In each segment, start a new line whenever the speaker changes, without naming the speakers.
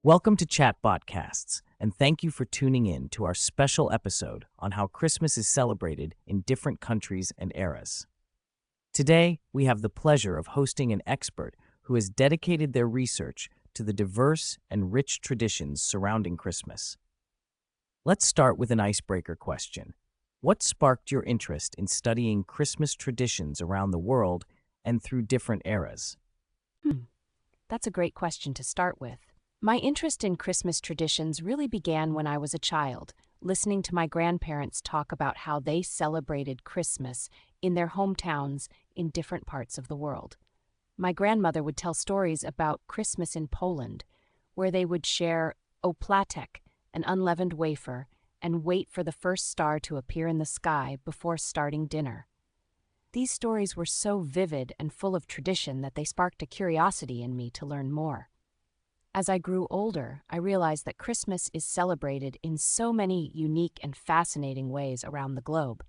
Welcome to Chatbotcasts, and thank you for tuning in to our special episode on how Christmas is celebrated in different countries and eras. Today, we have the pleasure of hosting an expert who has dedicated their research to the diverse and rich traditions surrounding Christmas. Let's start with an icebreaker question. What sparked your interest in studying Christmas traditions around the world and through different eras?
That's a great question to start with. My interest in Christmas traditions really began when I was a child, listening to my grandparents talk about how they celebrated Christmas in their hometowns in different parts of the world. My grandmother would tell stories about Christmas in Poland, where they would share opłatek, an unleavened wafer, and wait for the first star to appear in the sky before starting dinner. These stories were so vivid and full of tradition that they sparked a curiosity in me to learn more. As I grew older, I realized that Christmas is celebrated in so many unique and fascinating ways around the globe.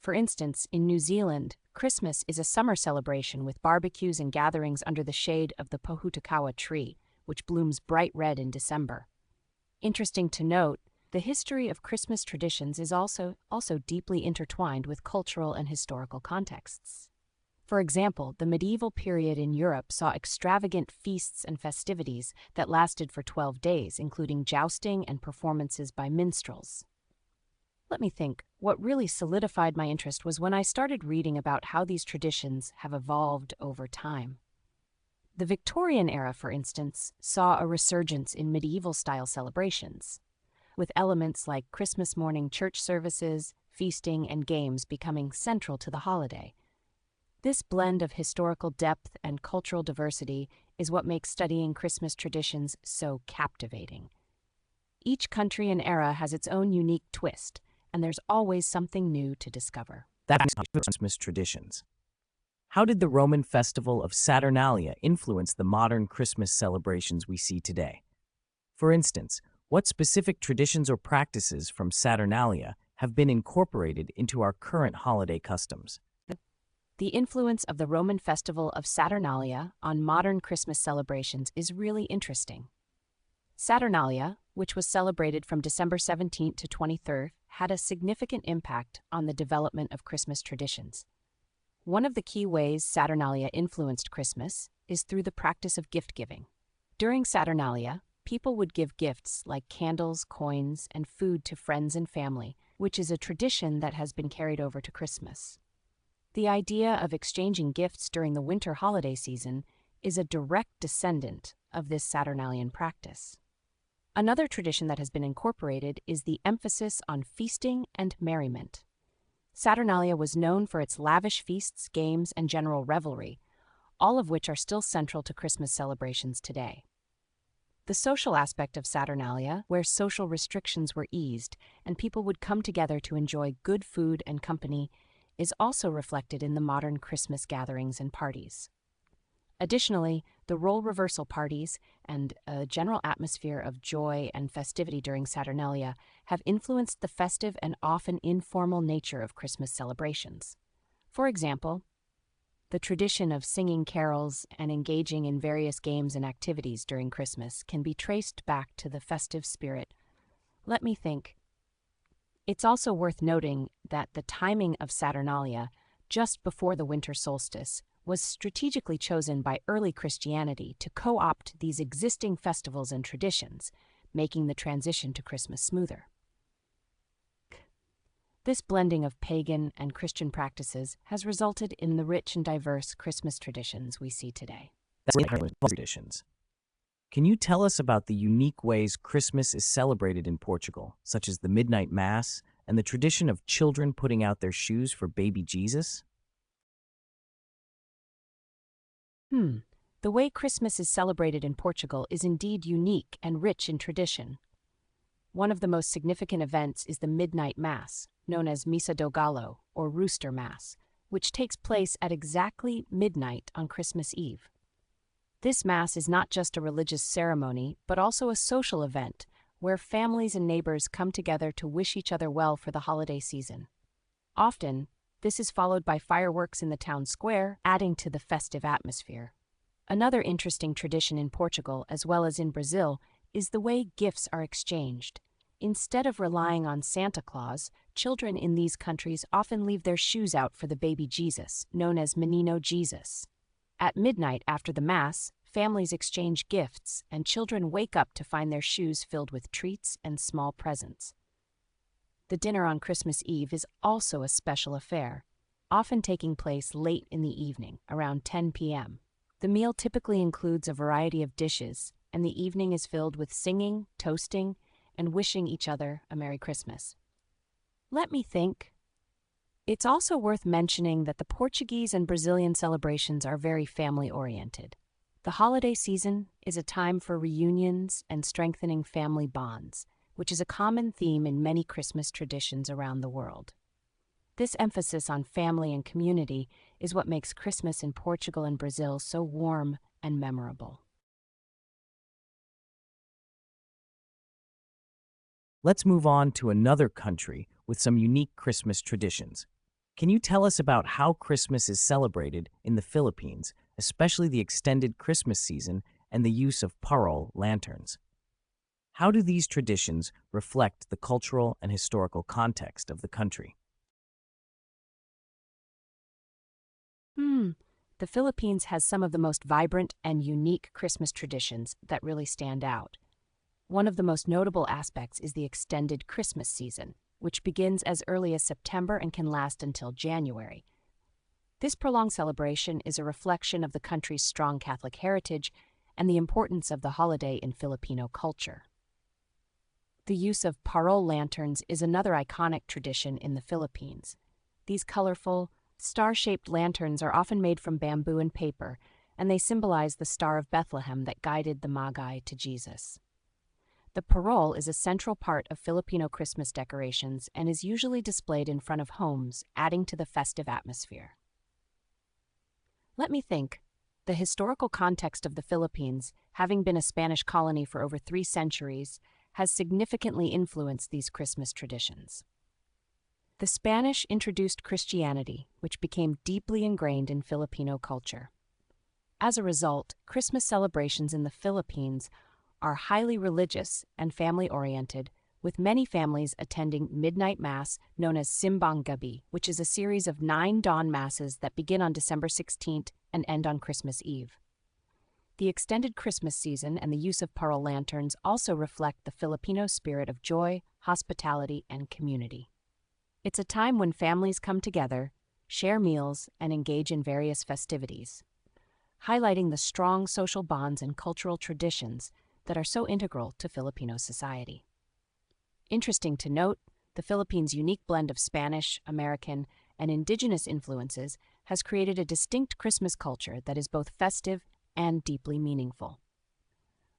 For instance, in New Zealand, Christmas is a summer celebration with barbecues and gatherings under the shade of the pohutakawa tree, which blooms bright red in December. Interesting to note, the history of Christmas traditions is also deeply intertwined with cultural and historical contexts. For example, the medieval period in Europe saw extravagant feasts and festivities that lasted for 12 days, including jousting and performances by minstrels. Let me think. What really solidified my interest was when I started reading about how these traditions have evolved over time. The Victorian era, for instance, saw a resurgence in medieval-style celebrations, with elements like Christmas morning church services, feasting, and games becoming central to the holiday. This blend of historical depth and cultural diversity is what makes studying Christmas traditions so captivating. Each country and era has its own unique twist, and there's always something new to discover.
That's Christmas traditions. How did the Roman festival of Saturnalia influence the modern Christmas celebrations we see today? For instance, what specific traditions or practices from Saturnalia have been incorporated into our current holiday customs?
The influence of the Roman festival of Saturnalia on modern Christmas celebrations is really interesting. Saturnalia, which was celebrated from December 17th to 23rd, had a significant impact on the development of Christmas traditions. One of the key ways Saturnalia influenced Christmas is through the practice of gift-giving. During Saturnalia, people would give gifts like candles, coins, and food to friends and family, which is a tradition that has been carried over to Christmas. The idea of exchanging gifts during the winter holiday season is a direct descendant of this Saturnalian practice. Another tradition that has been incorporated is the emphasis on feasting and merriment. Saturnalia was known for its lavish feasts, games, and general revelry, all of which are still central to Christmas celebrations today. The social aspect of Saturnalia, where social restrictions were eased and people would come together to enjoy good food and company, is also reflected in the modern Christmas gatherings and parties. Additionally, the role reversal parties and a general atmosphere of joy and festivity during Saturnalia have influenced the festive and often informal nature of Christmas celebrations. For example, the tradition of singing carols and engaging in various games and activities during Christmas can be traced back to the festive spirit. Let me think. It's also worth noting that the timing of Saturnalia, just before the winter solstice, was strategically chosen by early Christianity to co-opt these existing festivals and traditions, making the transition to Christmas smoother. This blending of pagan and Christian practices has resulted in the rich and diverse Christmas traditions we see today.
Traditions. Can you tell us about the unique ways Christmas is celebrated in Portugal, such as the midnight mass and the tradition of children putting out their shoes for baby Jesus?
The way Christmas is celebrated in Portugal is indeed unique and rich in tradition. One of the most significant events is the midnight mass, known as Missa do Galo, or Rooster Mass, which takes place at exactly midnight on Christmas Eve. This Mass is not just a religious ceremony, but also a social event where families and neighbors come together to wish each other well for the holiday season. Often, this is followed by fireworks in the town square, adding to the festive atmosphere. Another interesting tradition in Portugal, as well as in Brazil, is the way gifts are exchanged. Instead of relying on Santa Claus, children in these countries often leave their shoes out for the baby Jesus, known as Menino Jesus. At midnight after the Mass, families exchange gifts, and children wake up to find their shoes filled with treats and small presents. The dinner on Christmas Eve is also a special affair, often taking place late in the evening, around 10 p.m. The meal typically includes a variety of dishes, and the evening is filled with singing, toasting, and wishing each other a Merry Christmas. Let me think. It's also worth mentioning that the Portuguese and Brazilian celebrations are very family-oriented. The holiday season is a time for reunions and strengthening family bonds, which is a common theme in many Christmas traditions around the world. This emphasis on family and community is what makes Christmas in Portugal and Brazil so warm and memorable.
Let's move on to another country with some unique Christmas traditions. Can you tell us about how Christmas is celebrated in the Philippines, especially the extended Christmas season and the use of parol lanterns? How do these traditions reflect the cultural and historical context of the country?
The Philippines has some of the most vibrant and unique Christmas traditions that really stand out. One of the most notable aspects is the extended Christmas season, which begins as early as September and can last until January. This prolonged celebration is a reflection of the country's strong Catholic heritage and the importance of the holiday in Filipino culture. The use of parol lanterns is another iconic tradition in the Philippines. These colorful, star-shaped lanterns are often made from bamboo and paper, and they symbolize the Star of Bethlehem that guided the Magi to Jesus. The parol is a central part of Filipino Christmas decorations and is usually displayed in front of homes, adding to the festive atmosphere. Let me think. The historical context of the Philippines, having been a Spanish colony for over 3 centuries, has significantly influenced these Christmas traditions. The Spanish introduced Christianity, which became deeply ingrained in Filipino culture. As a result, Christmas celebrations in the Philippines are highly religious and family-oriented, with many families attending midnight mass known as Simbang Gabi, which is a series of 9 dawn masses that begin on December 16th and end on Christmas Eve. The extended Christmas season and the use of parol lanterns also reflect the Filipino spirit of joy, hospitality, and community. It's a time when families come together, share meals, and engage in various festivities, highlighting the strong social bonds and cultural traditions that are so integral to Filipino society. Interesting to note, the Philippines' unique blend of Spanish, American, and indigenous influences has created a distinct Christmas culture that is both festive and deeply meaningful.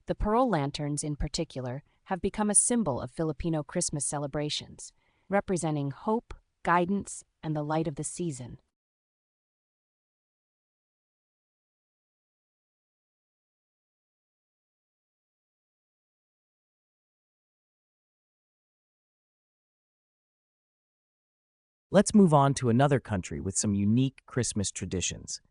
The parol lanterns, in particular, have become a symbol of Filipino Christmas celebrations, representing hope, guidance, and the light of the season.
Let's move on to another country with some unique Christmas traditions.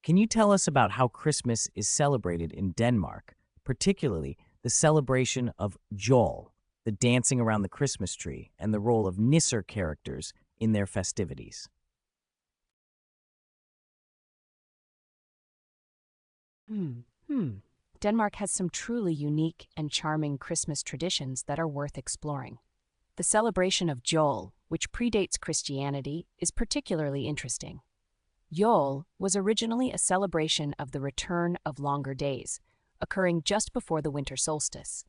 Can you tell us about how Christmas is celebrated in Denmark, particularly the celebration of Jol, the dancing around the Christmas tree, and the role of Nisser characters in their festivities?
Denmark has some truly unique and charming Christmas traditions that are worth exploring. The celebration of Jol, which predates Christianity, is particularly interesting. Jol was originally a celebration of the return of longer days, occurring just before the winter solstice.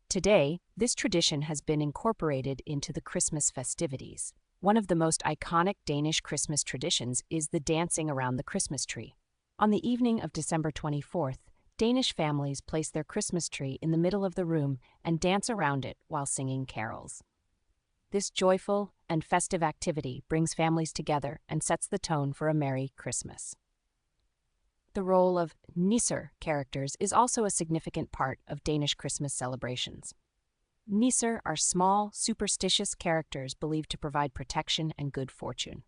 Today, this tradition has been incorporated into the Christmas festivities. One of the most iconic Danish Christmas traditions is the dancing around the Christmas tree. On the evening of December 24th, Danish families place their Christmas tree in the middle of the room and dance around it while singing carols. This joyful and festive activity brings families together and sets the tone for a Merry Christmas. The role of Nisser characters is also a significant part of Danish Christmas celebrations. Nisser are small, superstitious characters believed to provide protection and good fortune.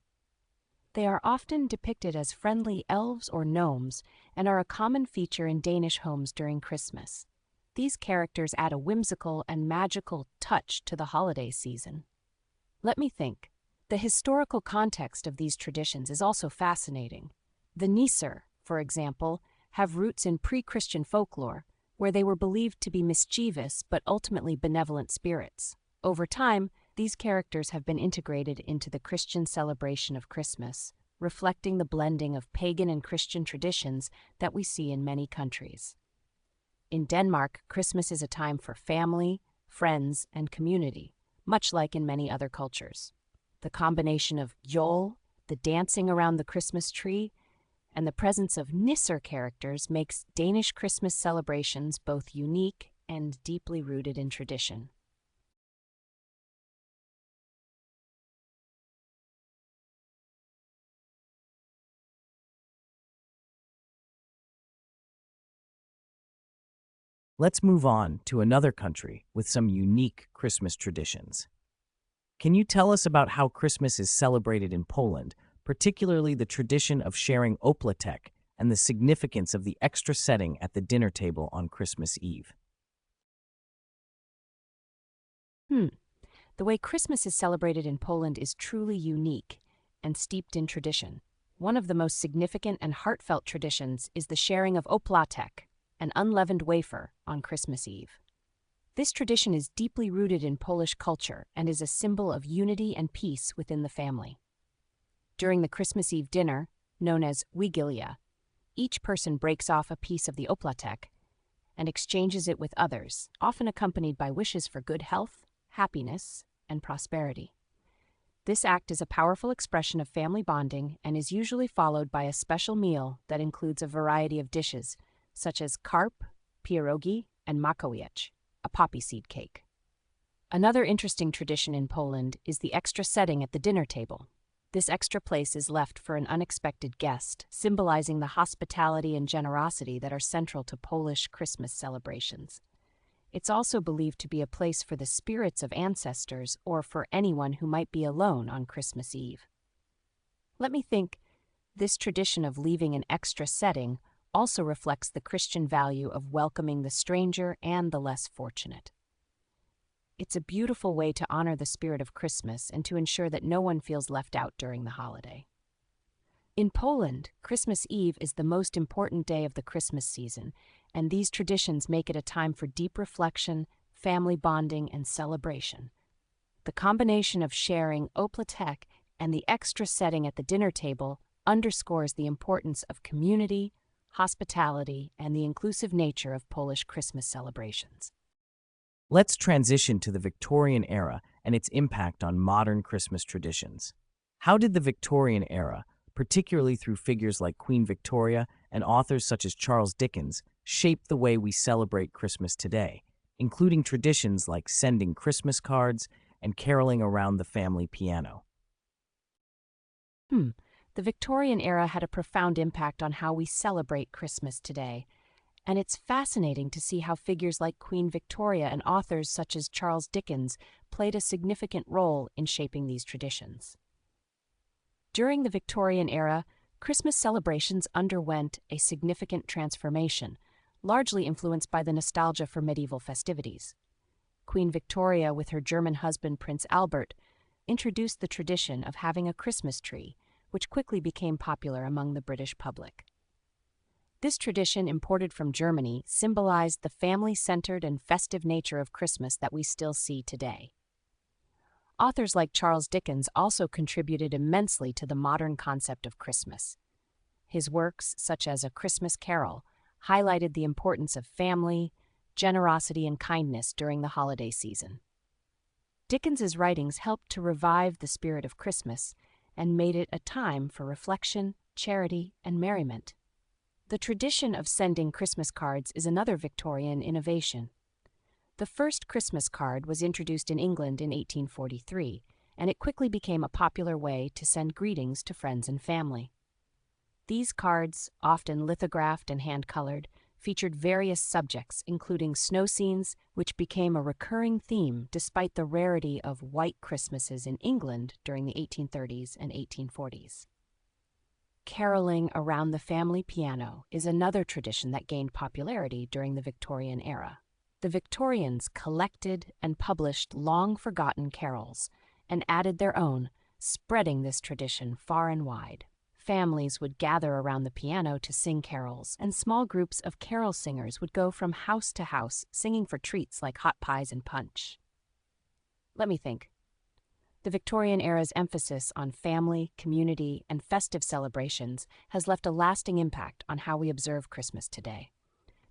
They are often depicted as friendly elves or gnomes and are a common feature in Danish homes during Christmas. These characters add a whimsical and magical touch to the holiday season. Let me think. The historical context of these traditions is also fascinating. The Nisr, for example, have roots in pre-Christian folklore, where they were believed to be mischievous but ultimately benevolent spirits. Over time, these characters have been integrated into the Christian celebration of Christmas, reflecting the blending of pagan and Christian traditions that we see in many countries. In Denmark, Christmas is a time for family, friends, and community, much like in many other cultures. The combination of jol, the dancing around the Christmas tree, and the presence of Nisser characters makes Danish Christmas celebrations both unique and deeply rooted in tradition.
Let's move on to another country with some unique Christmas traditions. Can you tell us about how Christmas is celebrated in Poland, particularly the tradition of sharing oplatek and the significance of the extra setting at the dinner table on Christmas Eve?
The way Christmas is celebrated in Poland is truly unique and steeped in tradition. One of the most significant and heartfelt traditions is the sharing of oplatek, an unleavened wafer, on Christmas Eve. This tradition is deeply rooted in Polish culture and is a symbol of unity and peace within the family. During the Christmas Eve dinner, known as Wigilia, each person breaks off a piece of the oplatek and exchanges it with others, often accompanied by wishes for good health, happiness, and prosperity. This act is a powerful expression of family bonding and is usually followed by a special meal that includes a variety of dishes, such as karp, pierogi, and makowiec, a poppy seed cake. Another interesting tradition in Poland is the extra setting at the dinner table. This extra place is left for an unexpected guest, symbolizing the hospitality and generosity that are central to Polish Christmas celebrations. It's also believed to be a place for the spirits of ancestors or for anyone who might be alone on Christmas Eve. Let me think. This tradition of leaving an extra setting also reflects the Christian value of welcoming the stranger and the less fortunate. It's a beautiful way to honor the spirit of Christmas and to ensure that no one feels left out during the holiday. In Poland, Christmas Eve is the most important day of the Christmas season, and these traditions make it a time for deep reflection, family bonding, and celebration. The combination of sharing oplatek and the extra setting at the dinner table underscores the importance of community, hospitality, and the inclusive nature of Polish Christmas celebrations.
Let's transition to the Victorian era and its impact on modern Christmas traditions. How did the Victorian era, particularly through figures like Queen Victoria and authors such as Charles Dickens, shape the way we celebrate Christmas today, including traditions like sending Christmas cards and caroling around the family piano?
The Victorian era had a profound impact on how we celebrate Christmas today, and it's fascinating to see how figures like Queen Victoria and authors such as Charles Dickens played a significant role in shaping these traditions. During the Victorian era, Christmas celebrations underwent a significant transformation, largely influenced by the nostalgia for medieval festivities. Queen Victoria, with her German husband Prince Albert, introduced the tradition of having a Christmas tree, which quickly became popular among the British public. This tradition, imported from Germany, symbolized the family-centered and festive nature of Christmas that we still see today. Authors like Charles Dickens also contributed immensely to the modern concept of Christmas. His works, such as A Christmas Carol, highlighted the importance of family, generosity, and kindness during the holiday season. Dickens's writings helped to revive the spirit of Christmas and made it a time for reflection, charity, and merriment. The tradition of sending Christmas cards is another Victorian innovation. The first Christmas card was introduced in England in 1843, and it quickly became a popular way to send greetings to friends and family. These cards, often lithographed and hand-colored, featured various subjects, including snow scenes, which became a recurring theme despite the rarity of white Christmases in England during the 1830s and 1840s. Caroling around the family piano is another tradition that gained popularity during the Victorian era. The Victorians collected and published long-forgotten carols and added their own, spreading this tradition far and wide. Families would gather around the piano to sing carols, and small groups of carol singers would go from house to house singing for treats like hot pies and punch. Let me think. The Victorian era's emphasis on family, community, and festive celebrations has left a lasting impact on how we observe Christmas today.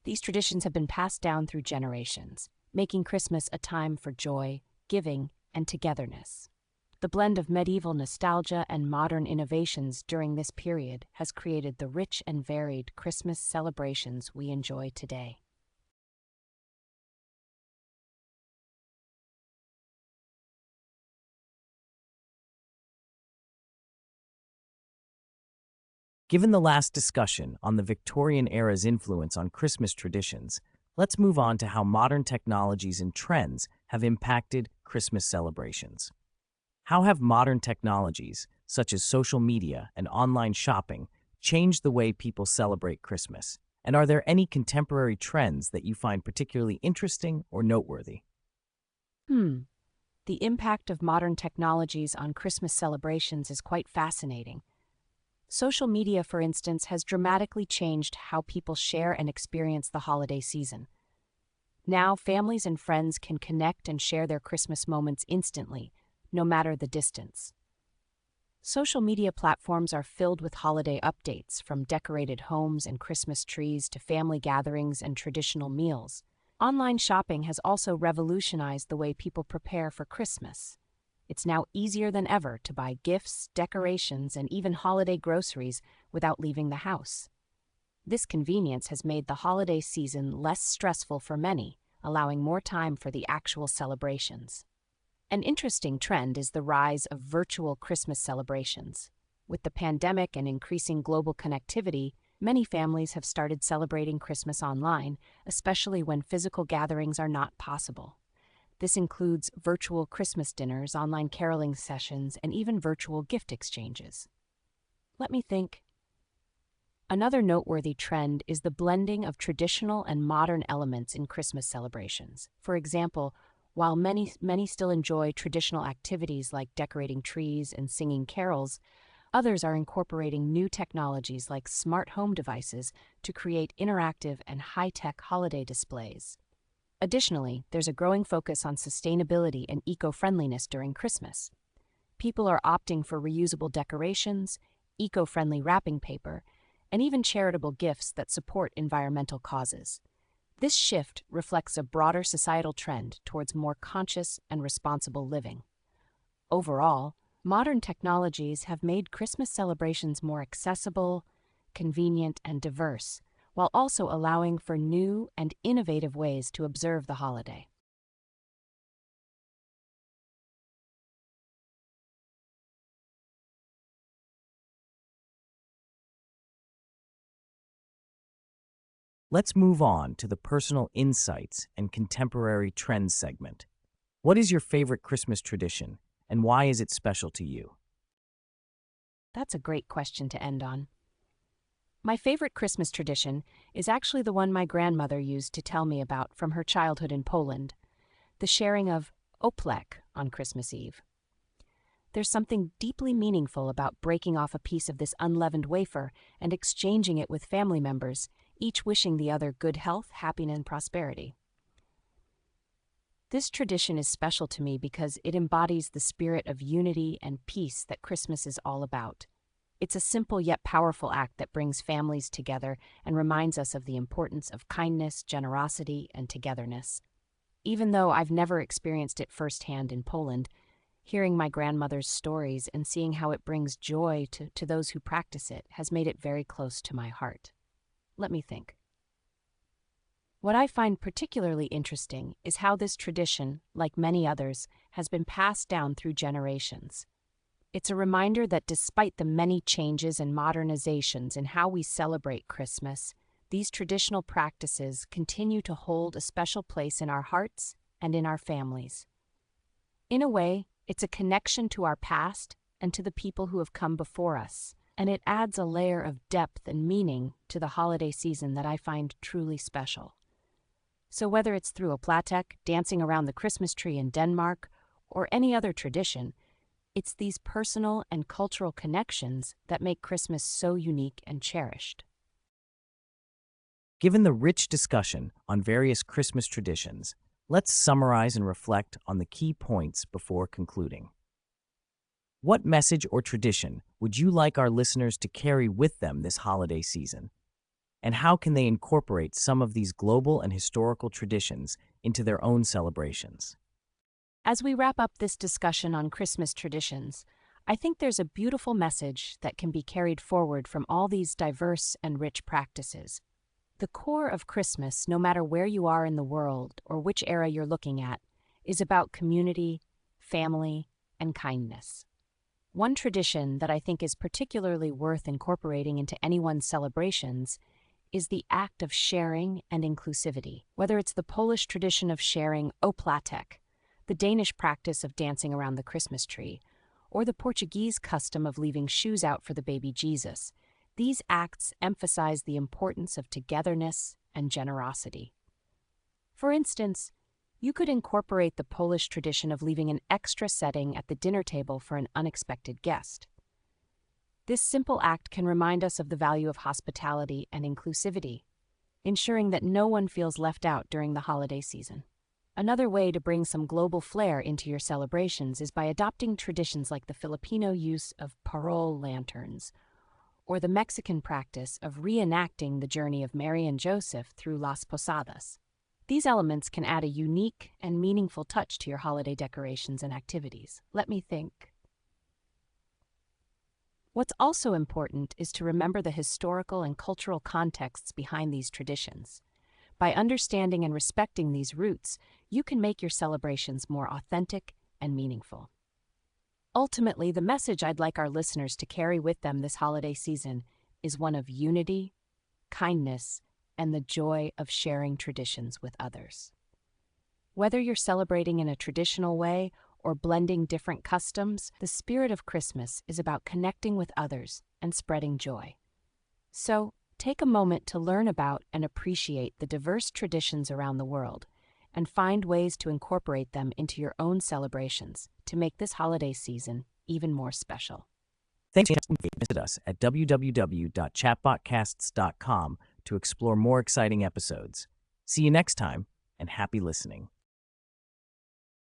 These traditions have been passed down through generations, making Christmas a time for joy, giving, and togetherness. The blend of medieval nostalgia and modern innovations during this period has created the rich and varied Christmas celebrations we enjoy today.
Given the last discussion on the Victorian era's influence on Christmas traditions, let's move on to how modern technologies and trends have impacted Christmas celebrations. How have modern technologies, such as social media and online shopping, changed the way people celebrate Christmas? And are there any contemporary trends that you find particularly interesting or noteworthy?
The impact of modern technologies on Christmas celebrations is quite fascinating. Social media, for instance, has dramatically changed how people share and experience the holiday season. Now, families and friends can connect and share their Christmas moments instantly, no matter the distance. Social media platforms are filled with holiday updates, from decorated homes and Christmas trees to family gatherings and traditional meals. Online shopping has also revolutionized the way people prepare for Christmas. It's now easier than ever to buy gifts, decorations, and even holiday groceries without leaving the house. This convenience has made the holiday season less stressful for many, allowing more time for the actual celebrations. An interesting trend is the rise of virtual Christmas celebrations. With the pandemic and increasing global connectivity, many families have started celebrating Christmas online, especially when physical gatherings are not possible. This includes virtual Christmas dinners, online caroling sessions, and even virtual gift exchanges. Let me think. Another noteworthy trend is the blending of traditional and modern elements in Christmas celebrations. For example, while many still enjoy traditional activities like decorating trees and singing carols, others are incorporating new technologies like smart home devices to create interactive and high-tech holiday displays. Additionally, there's a growing focus on sustainability and eco-friendliness during Christmas. People are opting for reusable decorations, eco-friendly wrapping paper, and even charitable gifts that support environmental causes. This shift reflects a broader societal trend towards more conscious and responsible living. Overall, modern technologies have made Christmas celebrations more accessible, convenient, and diverse, while also allowing for new and innovative ways to observe the holiday.
Let's move on to the personal insights and contemporary trends segment. What is your favorite Christmas tradition, and why is it special to you?
That's a great question to end on. My favorite Christmas tradition is actually the one my grandmother used to tell me about from her childhood in Poland, the sharing of oplek on Christmas Eve. There's something deeply meaningful about breaking off a piece of this unleavened wafer and exchanging it with family members, each wishing the other good health, happiness, and prosperity. This tradition is special to me because it embodies the spirit of unity and peace that Christmas is all about. It's a simple yet powerful act that brings families together and reminds us of the importance of kindness, generosity, and togetherness. Even though I've never experienced it firsthand in Poland, hearing my grandmother's stories and seeing how it brings joy to those who practice it has made it very close to my heart. Let me think. What I find particularly interesting is how this tradition, like many others, has been passed down through generations. It's a reminder that despite the many changes and modernizations in how we celebrate Christmas, these traditional practices continue to hold a special place in our hearts and in our families. In a way, it's a connection to our past and to the people who have come before us, and it adds a layer of depth and meaning to the holiday season that I find truly special. So whether it's through a platek, dancing around the Christmas tree in Denmark, or any other tradition, it's these personal and cultural connections that make Christmas so unique and cherished.
Given the rich discussion on various Christmas traditions, let's summarize and reflect on the key points before concluding. What message or tradition would you like our listeners to carry with them this holiday season? And how can they incorporate some of these global and historical traditions into their own celebrations?
As we wrap up this discussion on Christmas traditions, I think there's a beautiful message that can be carried forward from all these diverse and rich practices. The core of Christmas, no matter where you are in the world or which era you're looking at, is about community, family, and kindness. One tradition that I think is particularly worth incorporating into anyone's celebrations is the act of sharing and inclusivity. Whether it's the Polish tradition of sharing oplatek, the Danish practice of dancing around the Christmas tree, or the Portuguese custom of leaving shoes out for the baby Jesus, these acts emphasize the importance of togetherness and generosity. For instance, you could incorporate the Polish tradition of leaving an extra setting at the dinner table for an unexpected guest. This simple act can remind us of the value of hospitality and inclusivity, ensuring that no one feels left out during the holiday season. Another way to bring some global flair into your celebrations is by adopting traditions like the Filipino use of parol lanterns, or the Mexican practice of reenacting the journey of Mary and Joseph through Las Posadas. These elements can add a unique and meaningful touch to your holiday decorations and activities. Let me think. What's also important is to remember the historical and cultural contexts behind these traditions. By understanding and respecting these roots, you can make your celebrations more authentic and meaningful. Ultimately, the message I'd like our listeners to carry with them this holiday season is one of unity, kindness, and the joy of sharing traditions with others. Whether you're celebrating in a traditional way or blending different customs, the spirit of Christmas is about connecting with others and spreading joy. So, take a moment to learn about and appreciate the diverse traditions around the world and find ways to incorporate them into your own celebrations to make this holiday season even more special.
Thanks for visit us at www.chatbotcasts.com to explore more exciting episodes. See you next time, and happy listening.